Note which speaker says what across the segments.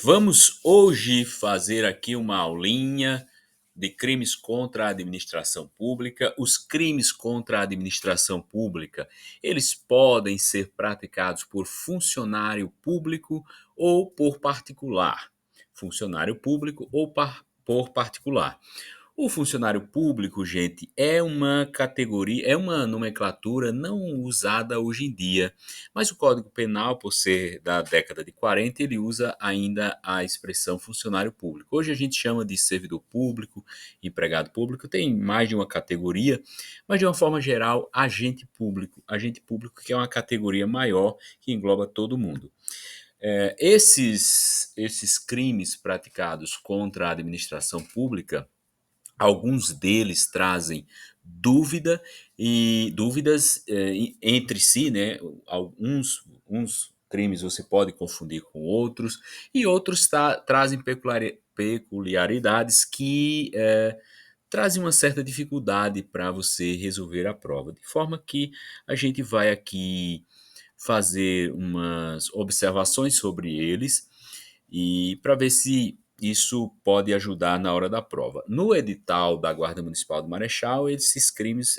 Speaker 1: Vamos hoje fazer aqui uma aulinha de crimes contra a administração pública. Os crimes contra a administração pública, eles podem ser praticados por funcionário público ou por particular. Funcionário público ou por particular. O funcionário público, gente, é uma categoria, é uma nomenclatura não usada hoje em dia, mas o Código Penal, por ser da década de 40, ele usa ainda a expressão funcionário público. Hoje a gente chama de servidor público, empregado público, tem mais de uma categoria, mas de uma forma geral, agente público que é uma categoria maior que engloba todo mundo. Esses crimes praticados contra a administração pública, alguns deles trazem dúvidas entre si, né? Alguns uns crimes você pode confundir com outros, e outros trazem peculiaridades que trazem uma certa dificuldade para você resolver a prova. De forma que a gente vai aqui fazer umas observações sobre eles e para ver se isso pode ajudar na hora da prova. No edital da Guarda Municipal do Marechal, esses crimes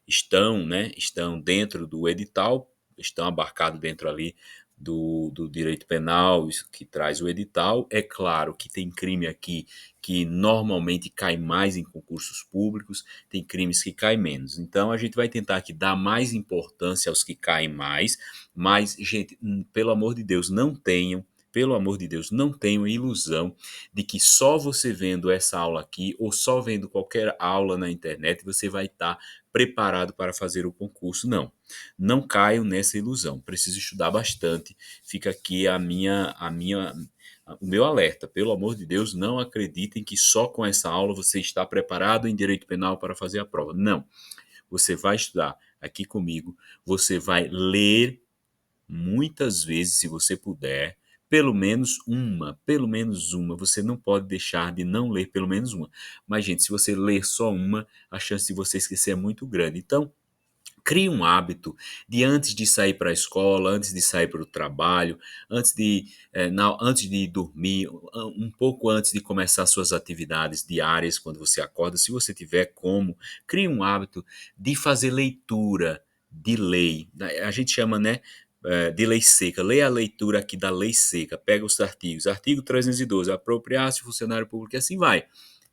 Speaker 1: estão dentro do edital, estão abarcados dentro ali do direito penal, isso que traz o edital. É claro que tem crime aqui que normalmente cai mais em concursos públicos, tem crimes que caem menos. Então a gente vai tentar aqui dar mais importância aos que caem mais, mas, gente, pelo amor de Deus, pelo amor de Deus, não tenham a ilusão de que só você vendo essa aula aqui ou só vendo qualquer aula na internet você vai estar preparado para fazer o concurso. Não, não caiam nessa ilusão. Preciso estudar bastante. Fica aqui o meu alerta. Pelo amor de Deus, não acreditem que só com essa aula você está preparado em direito penal para fazer a prova. Não. Você vai estudar aqui comigo, você vai ler muitas vezes, se você puder, pelo menos uma, você não pode deixar de não ler pelo menos uma. Mas, gente, se você ler só uma, a chance de você esquecer é muito grande. Então, crie um hábito de antes de sair para a escola, antes de sair para o trabalho, antes de dormir, um pouco antes de começar suas atividades diárias, quando você acorda, se você tiver como, crie um hábito de fazer leitura de lei. A gente chama, né, de lei seca. Leia a leitura aqui da lei seca, pega os artigos. Artigo 312, apropriar-se funcionário público e assim vai.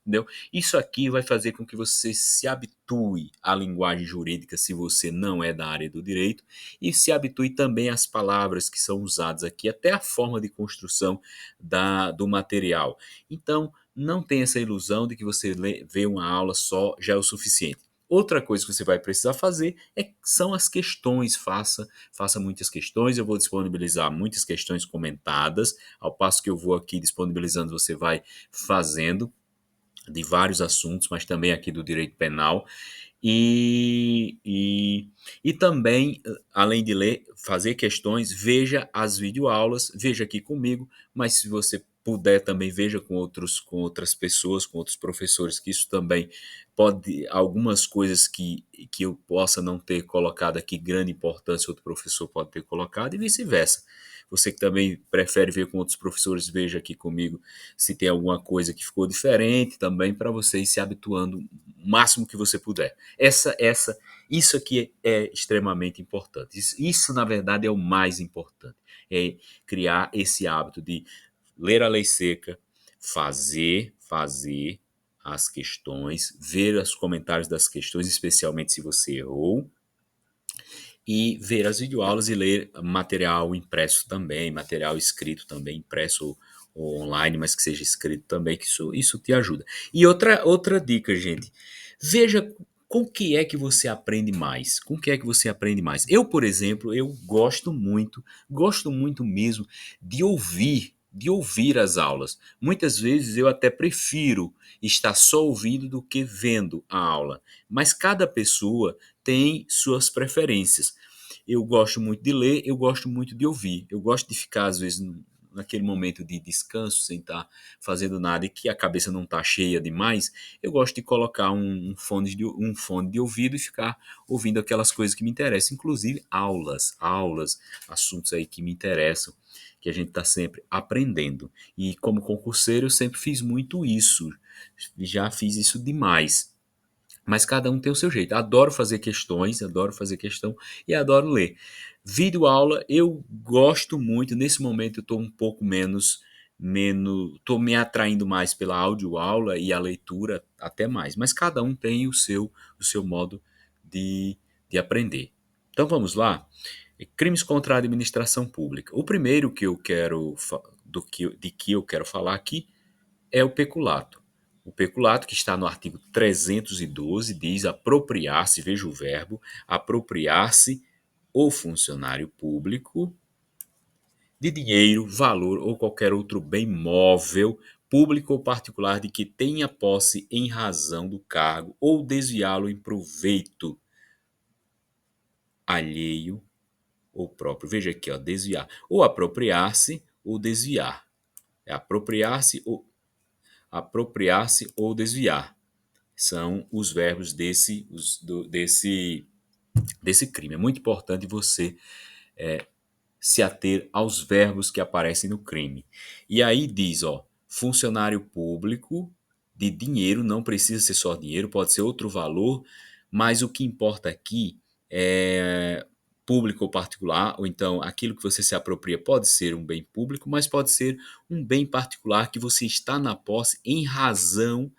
Speaker 1: Entendeu? Isso aqui vai fazer com que você se habitue à linguagem jurídica se você não é da área do direito e se habitue também às palavras que são usadas aqui, até a forma de construção do material. Então, não tenha essa ilusão de que você vê uma aula só já é o suficiente. Outra coisa que você vai precisar fazer são as questões. Faça muitas questões. Eu vou disponibilizar muitas questões comentadas. Ao passo que eu vou aqui disponibilizando, você vai fazendo de vários assuntos, mas também aqui do direito penal. E, e, e também, além de ler, fazer questões, veja as videoaulas, veja aqui comigo, mas se você puder também veja com outras pessoas, com outros professores, que isso também pode, algumas coisas que eu possa não ter colocado aqui, grande importância, outro professor pode ter colocado, e vice-versa. Você que também prefere ver com outros professores, veja aqui comigo se tem alguma coisa que ficou diferente também, para você ir se habituando o máximo que você puder. Isso aqui é extremamente importante. Isso, na verdade, é o mais importante. É criar esse hábito de ler a lei seca, fazer as questões, ver os comentários das questões, especialmente se você errou, e ver as videoaulas e ler material impresso também, material escrito também, impresso ou online, mas que seja escrito também, que isso te ajuda. E outra dica, gente, veja com o que é que você aprende mais. Com o que é que você aprende mais? Eu, por exemplo, eu gosto muito mesmo de ouvir as aulas. Muitas vezes eu até prefiro estar só ouvindo do que vendo a aula. Mas cada pessoa tem suas preferências. Eu gosto muito de ler, eu gosto muito de ouvir. Eu gosto de ficar, às vezes, naquele momento de descanso, sem estar fazendo nada e que a cabeça não está cheia demais. Eu gosto de colocar um fone de ouvido e ficar ouvindo aquelas coisas que me interessam, inclusive aulas, assuntos aí que me interessam, que a gente está sempre aprendendo. E como concurseiro eu sempre fiz muito isso, já fiz isso demais. Mas cada um tem o seu jeito. Adoro fazer questões, adoro fazer questão e adoro ler. Vídeo aula eu gosto muito. Nesse momento eu estou um pouco menos, estou me atraindo mais pela audioaula e a leitura até mais. Mas cada um tem o seu modo de, de aprender. Então vamos lá. Crimes contra a administração pública. O primeiro que eu quero de que eu quero falar aqui é o peculato. O peculato, que está no artigo 312, diz apropriar-se, veja o verbo, apropriar-se o funcionário público de dinheiro, valor ou qualquer outro bem móvel, público ou particular, de que tenha posse em razão do cargo ou desviá-lo em proveito alheio ou próprio. Veja aqui, ó, desviar. Ou apropriar-se ou desviar. É apropriar-se ou desviar. São os verbos desse crime. É muito importante você se ater aos verbos que aparecem no crime. E aí diz, ó, funcionário público de dinheiro, não precisa ser só dinheiro, pode ser outro valor, mas o que importa aqui é público ou particular, ou então aquilo que você se apropria pode ser um bem público, mas pode ser um bem particular que você está na posse em razão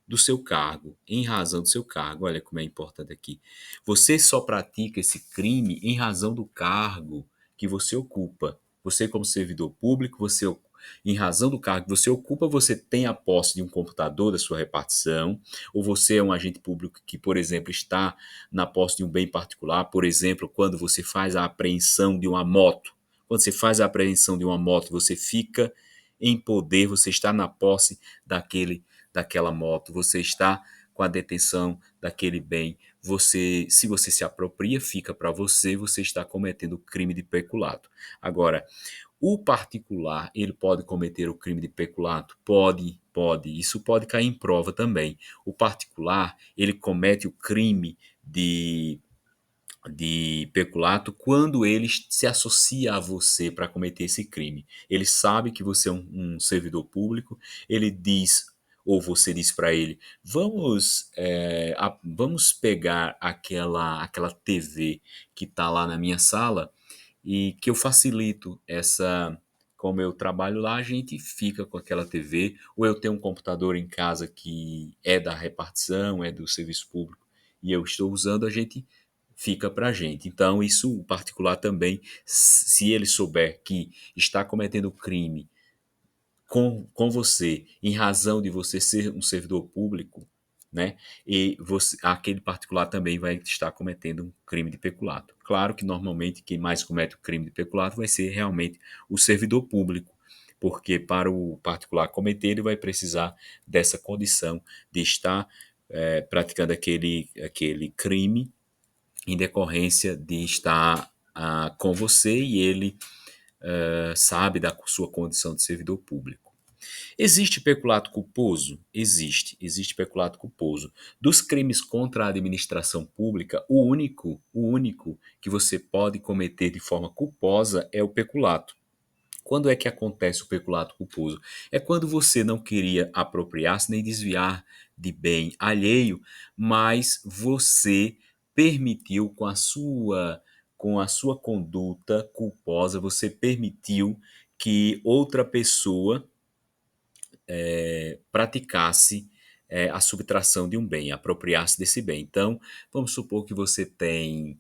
Speaker 1: do seu cargo, em razão do seu cargo. Olha como é importante aqui. Você só pratica esse crime em razão do cargo que você ocupa. Você, como servidor público, em razão do cargo que você ocupa, você tem a posse de um computador da sua repartição, ou você é um agente público que, por exemplo, está na posse de um bem particular, por exemplo, quando você faz a apreensão de uma moto. Quando você faz a apreensão de uma moto, você fica em poder, você está na posse daquela moto, você está com a detenção daquele bem, se você se apropria, fica para você, você está cometendo o crime de peculato. Agora, o particular, ele pode cometer o crime de peculato? Pode. Isso pode cair em prova também. O particular, ele comete o crime de peculato quando ele se associa a você para cometer esse crime. Ele sabe que você é um servidor público, ele diz, ou você diz para ele, vamos pegar aquela TV que está lá na minha sala e que eu facilito essa. Como eu trabalho lá, a gente fica com aquela TV, ou eu tenho um computador em casa que é da repartição, é do serviço público, e eu estou usando, a gente fica para a gente. Então, isso, o particular também, se ele souber que está cometendo crime com você, em razão de você ser um servidor público, né? E aquele particular também vai estar cometendo um crime de peculato. Claro que normalmente quem mais comete o crime de peculato vai ser realmente o servidor público, porque para o particular cometer, ele vai precisar dessa condição de estar praticando aquele crime em decorrência de estar com você e ele sabe da sua condição de servidor público. Existe peculato culposo? Existe peculato culposo. Dos crimes contra a administração pública, o único que você pode cometer de forma culposa é o peculato. Quando é que acontece o peculato culposo? É quando você não queria apropriar-se nem desviar de bem alheio, mas você permitiu com a sua conduta culposa, você permitiu que outra pessoa praticasse a subtração de um bem, apropriar-se desse bem. Então, vamos supor que você tem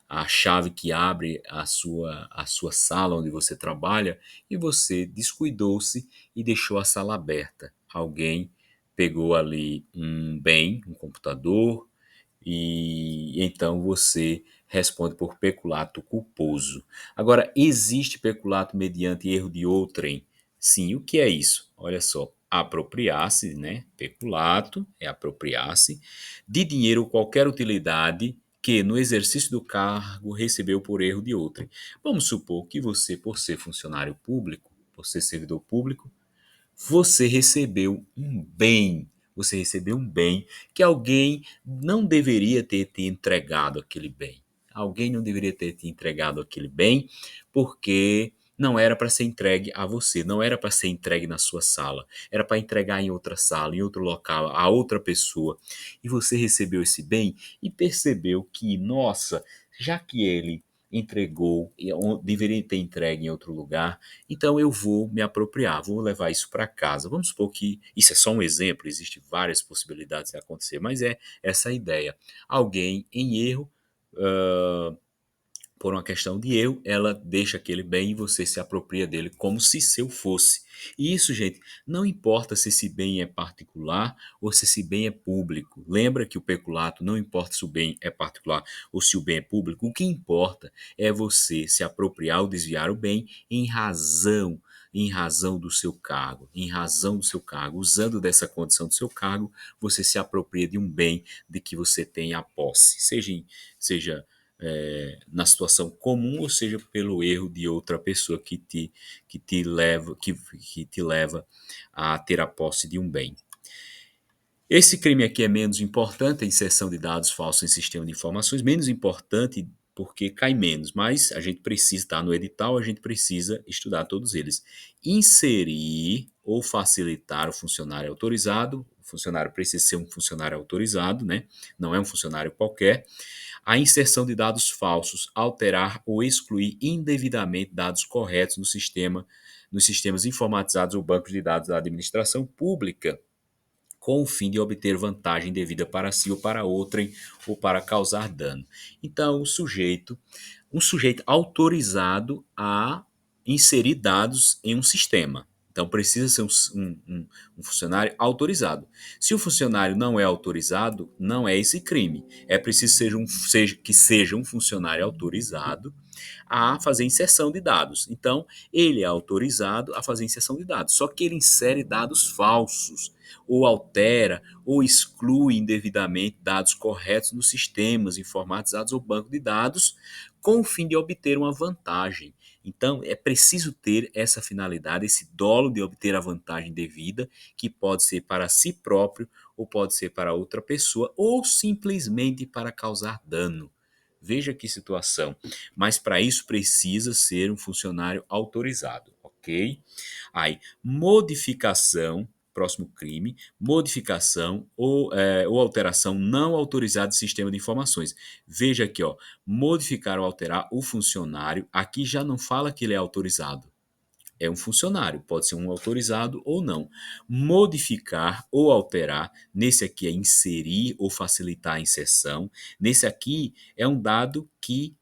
Speaker 1: a chave que abre a sua sala onde você trabalha e você descuidou-se e deixou a sala aberta. Alguém pegou ali um bem, um computador, e então você responde por peculato culposo. Agora, existe peculato mediante erro de outrem? Sim, o que é isso? Olha só, apropriar-se, né? Peculato é apropriar-se de dinheiro ou qualquer utilidade que no exercício do cargo recebeu por erro de outrem. Vamos supor que você, por ser funcionário público, por ser servidor público, você recebeu um bem. Você recebeu um bem que alguém não deveria ter te entregado aquele bem. Alguém não deveria ter te entregado aquele bem, porque não era para ser entregue a você, não era para ser entregue na sua sala, era para entregar em outra sala, em outro local, a outra pessoa. E você recebeu esse bem e percebeu que, nossa, já que ele entregou, deveria ter entregue em outro lugar, então eu vou me apropriar, vou levar isso para casa. Vamos supor que isso é só um exemplo, existem várias possibilidades de acontecer, mas é essa a ideia. Alguém em erro, ah, por uma questão de erro, ela deixa aquele bem e você se apropria dele como se seu fosse. E isso, gente, não importa se esse bem é particular ou se esse bem é público. Lembra que o peculato não importa se o bem é particular ou se o bem é público. O que importa é você se apropriar ou desviar o bem em razão do seu cargo, em razão do seu cargo, usando dessa condição do seu cargo, você se apropria de um bem de que você tem a posse, seja na situação comum, ou seja, pelo erro de outra pessoa que te leva a ter a posse de um bem. Esse crime aqui é menos importante, a inserção de dados falsos em sistema de informações, menos importante porque cai menos, mas a gente precisa estar no edital, a gente precisa estudar todos eles. Inserir ou facilitar o funcionário autorizado, o funcionário precisa ser um funcionário autorizado, né? Não é um funcionário qualquer. A inserção de dados falsos, alterar ou excluir indevidamente dados corretos no sistema, nos sistemas informatizados ou bancos de dados da administração pública, com o fim de obter vantagem devida para si ou para outrem, ou para causar dano. Então, um sujeito autorizado a inserir dados em um sistema. Então, precisa ser um funcionário autorizado. Se o funcionário não é autorizado, não é esse crime. É preciso que seja um funcionário autorizado a fazer inserção de dados. Então, ele é autorizado a fazer inserção de dados, só que ele insere dados falsos, ou altera, ou exclui indevidamente dados corretos nos sistemas informatizados ou banco de dados, com o fim de obter uma vantagem. Então, é preciso ter essa finalidade, esse dolo de obter a vantagem devida, que pode ser para si próprio, ou pode ser para outra pessoa, ou simplesmente para causar dano. Veja que situação. Mas para isso precisa ser um funcionário autorizado, ok? Aí, modificação, próximo crime, modificação ou alteração não autorizada do sistema de informações. Veja aqui, ó, modificar ou alterar o funcionário, aqui já não fala que ele é autorizado. É um funcionário, pode ser um autorizado ou não. Modificar ou alterar, nesse aqui é inserir ou facilitar a inserção. Nesse aqui é um dado que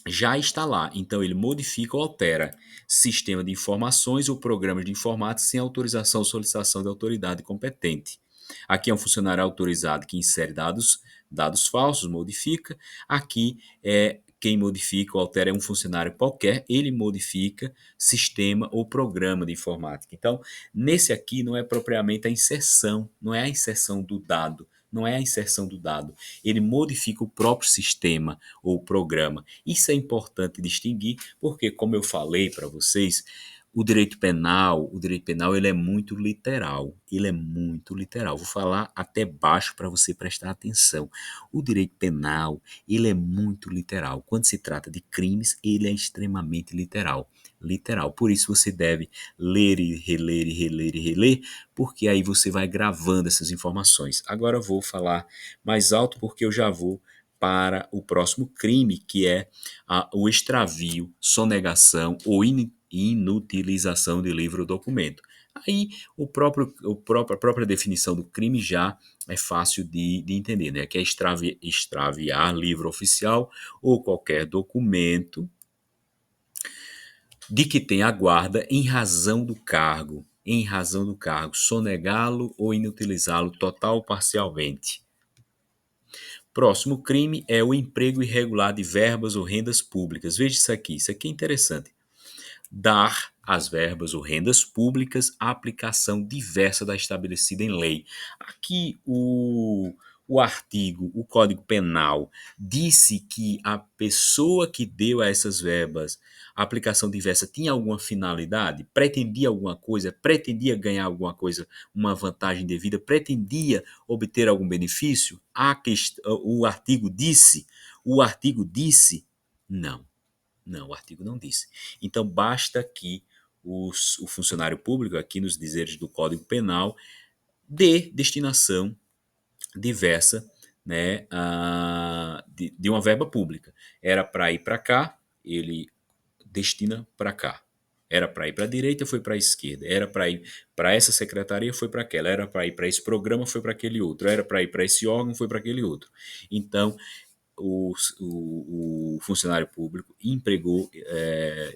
Speaker 1: já está lá, então ele modifica ou altera sistema de informações ou programas de informática sem autorização ou solicitação da autoridade competente. Aqui é um funcionário autorizado que insere dados falsos, modifica. Aqui é quem modifica ou altera é um funcionário qualquer, ele modifica sistema ou programa de informática. Então, nesse aqui não é propriamente a inserção, não é a inserção do dado, não é a inserção do dado. Ele modifica o próprio sistema ou programa. Isso é importante distinguir, porque, como eu falei para vocês, o direito penal ele é muito literal. Ele é muito literal. Vou falar até baixo para você prestar atenção. O direito penal, ele é muito literal. Quando se trata de crimes, ele é extremamente literal. Literal. Por isso você deve ler e reler e reler e reler, porque aí você vai gravando essas informações. Agora eu vou falar mais alto porque eu já vou para o próximo crime, que é o extravio, sonegação ou inutilização de livro ou documento. Aí a própria definição do crime já é fácil de entender, né? Que é extraviar livro oficial ou qualquer documento de que tenha a guarda em razão do cargo, sonegá-lo ou inutilizá-lo total ou parcialmente. Próximo crime é o emprego irregular de verbas ou rendas públicas. Veja isso aqui é interessante. Dar às verbas ou rendas públicas a aplicação diversa da estabelecida em lei. Aqui o artigo, o Código Penal, disse que a pessoa que deu a essas verbas a aplicação diversa tinha alguma finalidade, pretendia alguma coisa, pretendia ganhar alguma coisa, uma vantagem devida, pretendia obter algum benefício. O artigo disse, O artigo disse? Não, não, o artigo não disse. Então basta que o funcionário público, aqui nos dizeres do Código Penal, dê destinação diversa, né, de uma verba pública. Era para ir para cá, ele destina para cá. Era para ir para a direita, foi para a esquerda. Era para ir para essa secretaria, foi para aquela. Era para ir para esse programa, foi para aquele outro. Era para ir para esse órgão, foi para aquele outro. Então, o funcionário público empregou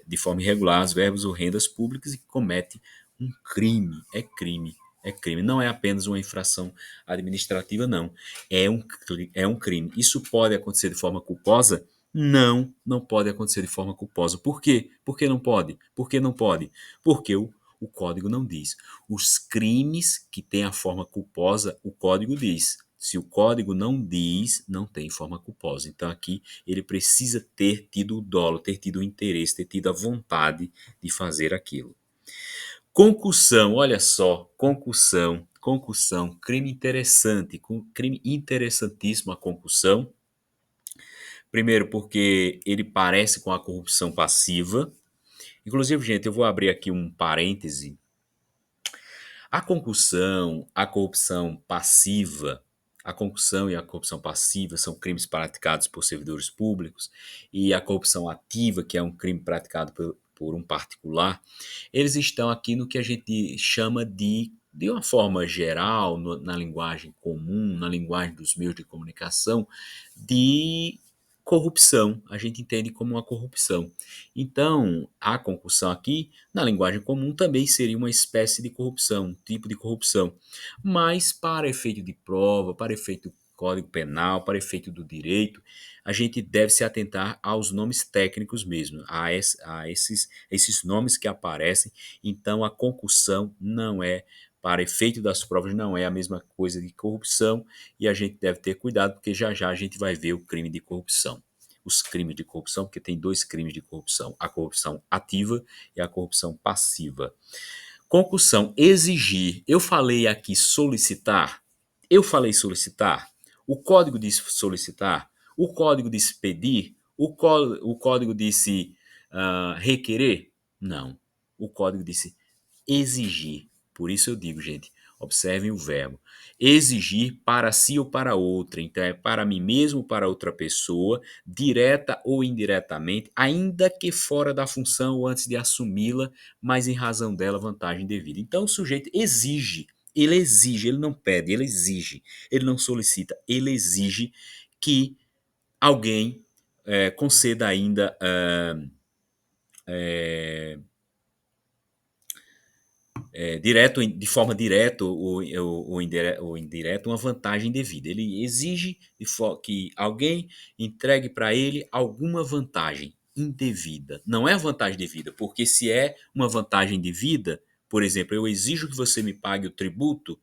Speaker 1: de forma irregular as verbas ou rendas públicas e comete um crime. É crime. É crime. Não é apenas uma infração administrativa, não. É um crime. Isso pode acontecer de forma culposa? Não, não pode acontecer de forma culposa. Por quê? Por que não pode? Por que não pode? Porque o código não diz. Os crimes que têm a forma culposa, o código diz. Se o código não diz, não tem forma culposa. Então aqui ele precisa ter tido o dolo, ter tido o interesse, ter tido a vontade de fazer aquilo. Concussão, olha só, concussão, crime interessante, crime interessantíssimo a concussão. Primeiro porque ele parece com a corrupção passiva. Inclusive, gente, eu vou abrir aqui um parêntese. A concussão, a corrupção passiva, a concussão e a corrupção passiva são crimes praticados por servidores públicos, e a corrupção ativa, que é um crime praticado por um particular, eles estão aqui no que a gente chama de uma forma geral, na linguagem comum, na linguagem dos meios de comunicação, de corrupção. A gente entende como uma corrupção. Então, a concussão aqui, na linguagem comum, também seria uma espécie de corrupção, um tipo de corrupção. Mas, para efeito de prova, para efeito do Código Penal, para efeito do direito, a gente deve se atentar aos nomes técnicos mesmo, a esses nomes que aparecem. Então, a concussão não é, para efeito das provas, não é a mesma coisa de corrupção, e a gente deve ter cuidado, porque já já a gente vai ver o crime de corrupção. Os crimes de corrupção, porque tem dois crimes de corrupção: a corrupção ativa e a corrupção passiva. Concussão, exigir. Eu falei aqui solicitar. Eu falei solicitar. O código diz solicitar. O código diz pedir. O código disse requerer. Não. O código disse exigir. Por isso eu digo, gente, observem o verbo. Exigir para si ou para outra. Então é para mim mesmo, para outra pessoa, direta ou indiretamente, ainda que fora da função ou antes de assumi-la, mas em razão dela vantagem devida. Então o sujeito exige, ele não pede, ele exige, ele não solicita, ele exige que alguém conceda ainda direto, de forma direta ou indireta, uma vantagem devida. Ele exige que alguém entregue para ele alguma vantagem indevida. Não é a vantagem devida, porque se é uma vantagem devida, por exemplo, eu exijo que você me pague o tributo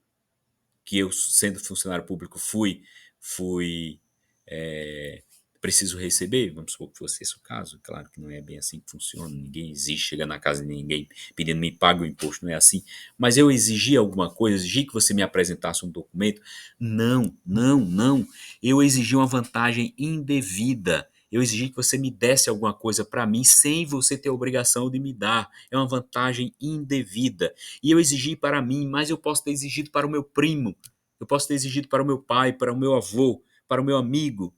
Speaker 1: que eu, sendo funcionário público, fui é, preciso receber, vamos supor que fosse esse o caso, claro que não é bem assim que funciona, ninguém exige chegar na casa de ninguém pedindo me pague o imposto, não é assim, mas eu exigi alguma coisa, exigi que você me apresentasse um documento, não, não, não, eu exigi uma vantagem indevida, eu exigi que você me desse alguma coisa para mim sem você ter a obrigação de me dar. É uma vantagem indevida. E eu exigi para mim, mas eu posso ter exigido para o meu primo, eu posso ter exigido para o meu pai, para o meu avô, para o meu amigo.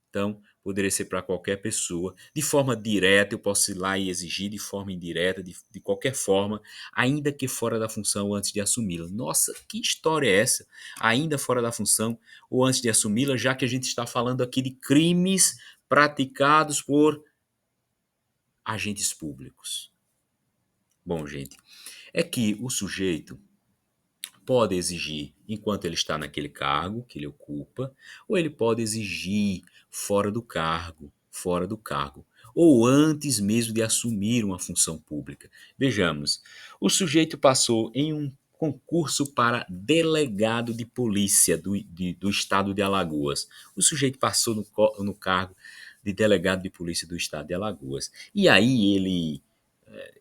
Speaker 1: Então, poderia ser para qualquer pessoa. De forma direta, eu posso ir lá e exigir, de forma indireta, de qualquer forma, ainda que fora da função ou antes de assumi-la. Nossa, que história é essa? Ainda fora da função ou antes de assumi-la, já que a gente está falando aqui de crimes praticados por agentes públicos. Bom, gente, é que o sujeito pode exigir enquanto ele está naquele cargo que ele ocupa, ou ele pode exigir fora do cargo, ou antes mesmo de assumir uma função pública. Vejamos, o sujeito passou em um concurso para delegado de polícia do estado de Alagoas. O sujeito passou no cargo de delegado de polícia do estado de Alagoas. E aí ele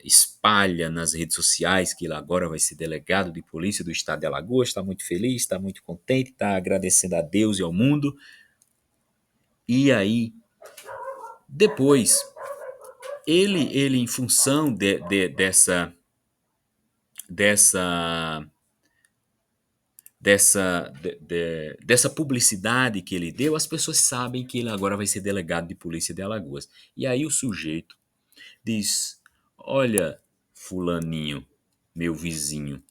Speaker 1: espalha nas redes sociais que ele agora vai ser delegado de polícia do estado de Alagoas, está muito feliz, está muito contente, está agradecendo a Deus e ao mundo. E aí Depois, ele em função dessa, dessa publicidade que ele deu, as pessoas sabem que ele agora vai ser delegado de polícia de Alagoas. E aí o sujeito diz: olha, fulaninho, meu vizinho,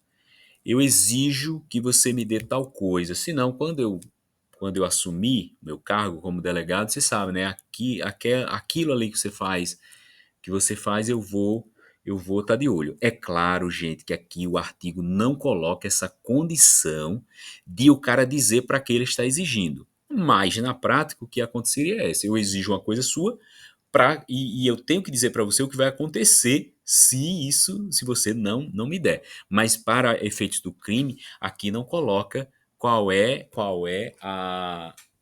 Speaker 1: eu exijo que você me dê tal coisa, senão quando eu assumir meu cargo como delegado, você sabe, né? Aquilo ali que você faz, eu vou estar de olho. É claro, gente, que aqui o artigo não coloca essa condição de o cara dizer para que ele está exigindo. Mas na prática o que aconteceria é esse: eu exijo uma coisa sua, e eu tenho que dizer para você o que vai acontecer se você não me der. Mas para efeitos do crime, aqui não coloca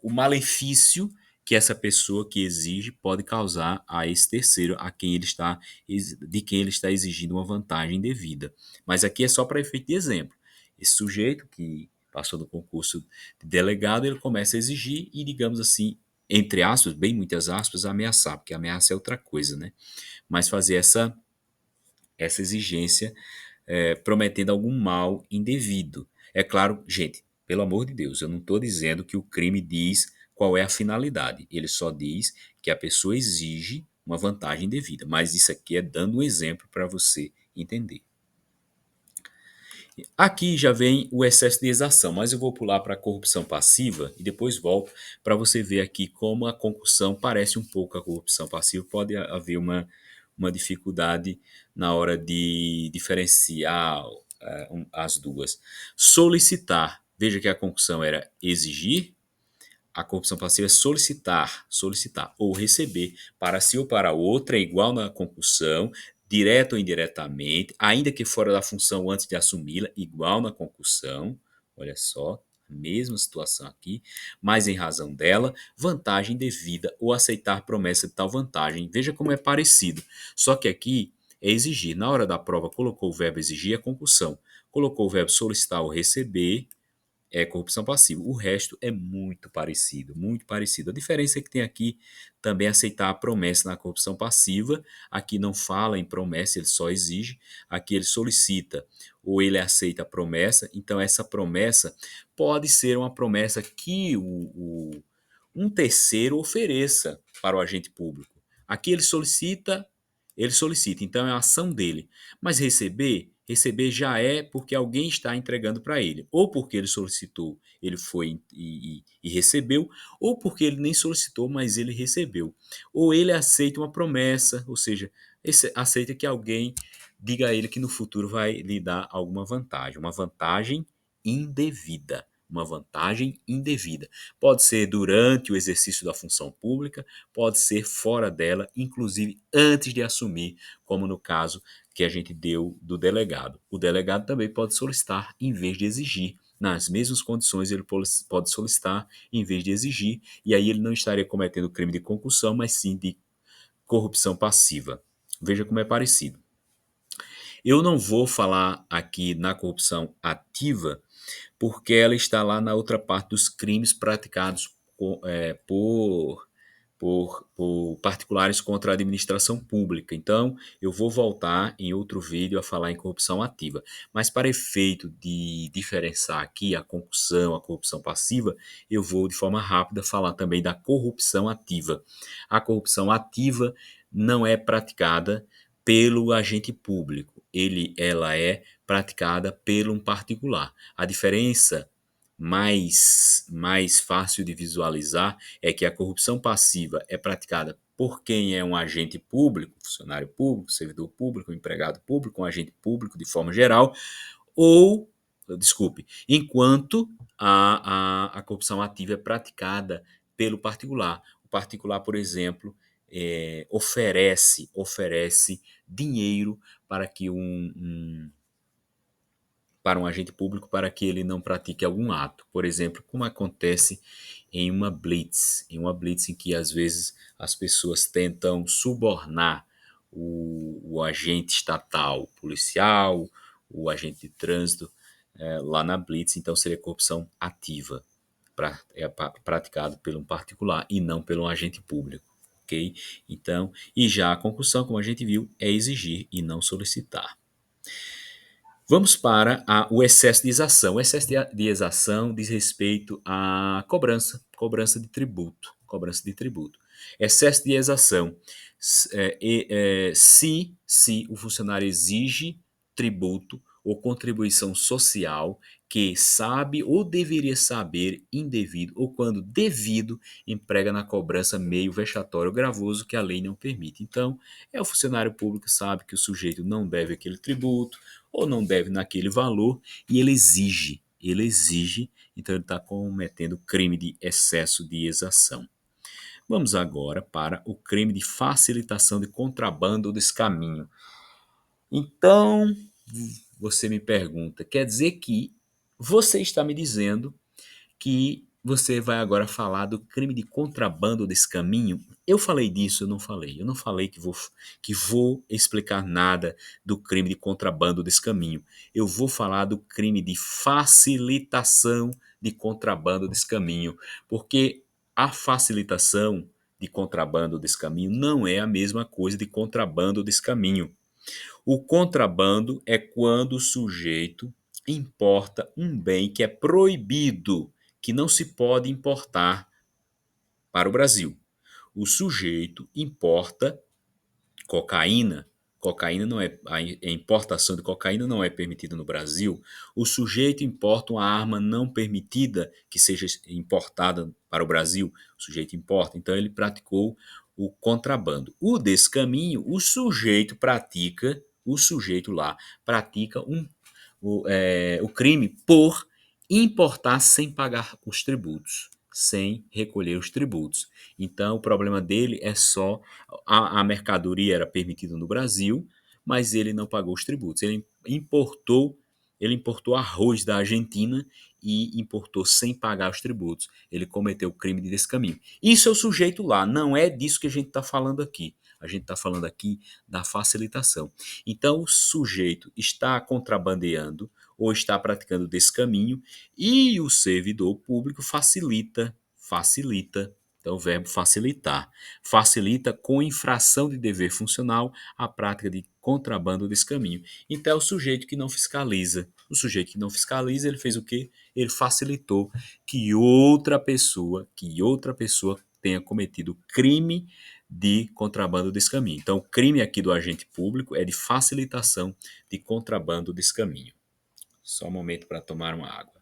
Speaker 1: o malefício que essa pessoa que exige pode causar a esse terceiro, de quem ele está exigindo uma vantagem devida. Mas aqui é só para efeito de exemplo. Esse sujeito que passou no concurso de delegado, ele começa a exigir e, digamos assim, entre aspas, bem muitas aspas, ameaçar, porque ameaça é outra coisa, né? Mas fazer essa exigência prometendo algum mal indevido. É claro, gente, pelo amor de Deus, eu não estou dizendo que o crime diz qual é a finalidade. Ele só diz que a pessoa exige uma vantagem devida. Mas isso aqui é dando um exemplo para você entender. Aqui já vem o excesso de exação, mas eu vou pular para a corrupção passiva e depois volto para você ver aqui como a concussão parece um pouco a corrupção passiva. Pode haver uma dificuldade na hora de diferenciar as duas. Solicitar. Veja que a concussão era exigir, a corrupção passiva é solicitar ou receber para si ou para outra, é igual na concussão, direto ou indiretamente, ainda que fora da função antes de assumi-la, igual na concussão. Olha só, a mesma situação aqui, mas em razão dela, vantagem devida ou aceitar promessa de tal vantagem. Veja como é parecido. Só que aqui é exigir. Na hora da prova, colocou o verbo exigir, é concussão. Colocou o verbo solicitar ou receber, é corrupção passiva. O resto é muito parecido, muito parecido. A diferença é que tem aqui também aceitar a promessa na corrupção passiva. Aqui não fala em promessa, ele só exige. Aqui ele solicita ou ele aceita a promessa. Então essa promessa pode ser uma promessa que um terceiro ofereça para o agente público. Aqui ele solicita, então é a ação dele. Mas receber já é porque alguém está entregando para ele. Ou porque ele solicitou, ele foi e recebeu, ou porque ele nem solicitou, mas ele recebeu. Ou ele aceita uma promessa, ou seja, aceita que alguém diga a ele que no futuro vai lhe dar alguma vantagem, uma vantagem indevida. Uma vantagem indevida. Pode ser durante o exercício da função pública, pode ser fora dela, inclusive antes de assumir, como no caso que a gente deu do delegado. O delegado também pode solicitar em vez de exigir. Nas mesmas condições, ele pode solicitar em vez de exigir, e aí ele não estaria cometendo crime de concussão, mas sim de corrupção passiva. Veja como é parecido. Eu não vou falar aqui na corrupção ativa, porque ela está lá na outra parte dos crimes praticados por particulares contra a administração pública. Então, eu vou voltar em outro vídeo a falar em corrupção ativa. Mas para efeito de diferenciar aqui a concussão, a corrupção passiva, eu vou de forma rápida falar também da corrupção ativa. A corrupção ativa não é praticada pelo agente público, ela é praticada por um particular. A diferença mais fácil de visualizar é que a corrupção passiva é praticada por quem é um agente público, funcionário público, servidor público, empregado público, um agente público de forma geral, ou, desculpe, enquanto a corrupção ativa é praticada pelo particular. O particular, por exemplo, oferece dinheiro para que para um agente público para que ele não pratique algum ato. Por exemplo, como acontece em uma blitz em que às vezes as pessoas tentam subornar o agente estatal, policial, o agente de trânsito lá na blitz, então seria corrupção ativa, praticado por um particular e não pelo agente público. ok? Então, e já a concussão, como a gente viu, é exigir e não solicitar. Vamos para o excesso de exação. O excesso de exação diz respeito à cobrança de tributo. Cobrança de tributo. Excesso de exação. Se o funcionário exige tributo ou contribuição social que sabe ou deveria saber indevido ou quando devido emprega na cobrança meio vexatório ou gravoso que a lei não permite. Então, o funcionário público sabe que o sujeito não deve aquele tributo ou não deve naquele valor e ele exige, então ele está cometendo crime de excesso de exação. Vamos agora para o crime de facilitação de contrabando ou descaminho. Então, você me pergunta, quer dizer que você está me dizendo que você vai agora falar do crime de contrabando desse caminho. Eu falei disso, eu não falei. Eu não falei que vou explicar nada do crime de contrabando desse caminho. Eu vou falar do crime de facilitação de contrabando desse caminho, porque a facilitação de contrabando desse caminho não é a mesma coisa de contrabando desse caminho. O contrabando é quando o sujeito importa um bem que é proibido, que não se pode importar para o Brasil. O sujeito importa cocaína. Cocaína não é a importação de cocaína não é permitida no Brasil. O sujeito importa uma arma não permitida que seja importada para o Brasil. O sujeito importa, então ele praticou o contrabando. O descaminho, o sujeito lá pratica o crime por importar sem pagar os tributos, sem recolher os tributos. Então, o problema dele é só a mercadoria era permitida no Brasil, mas ele não pagou os tributos. Ele importou arroz da Argentina e importou sem pagar os tributos. Ele cometeu o crime de descaminho. Isso é o sujeito lá, não é disso que a gente está falando aqui. A gente está falando aqui da facilitação. Então, o sujeito está contrabandeando ou está praticando descaminho e o servidor público facilita. Então, o verbo facilitar. Facilita com infração de dever funcional a prática de contrabando ou descaminho. Então, é o sujeito que não fiscaliza. O sujeito que não fiscaliza, ele fez o quê? Ele facilitou que outra pessoa tenha cometido crime de contrabando ou descaminho. Então, o crime aqui do agente público é de facilitação de contrabando ou descaminho. Só um momento para tomar uma água.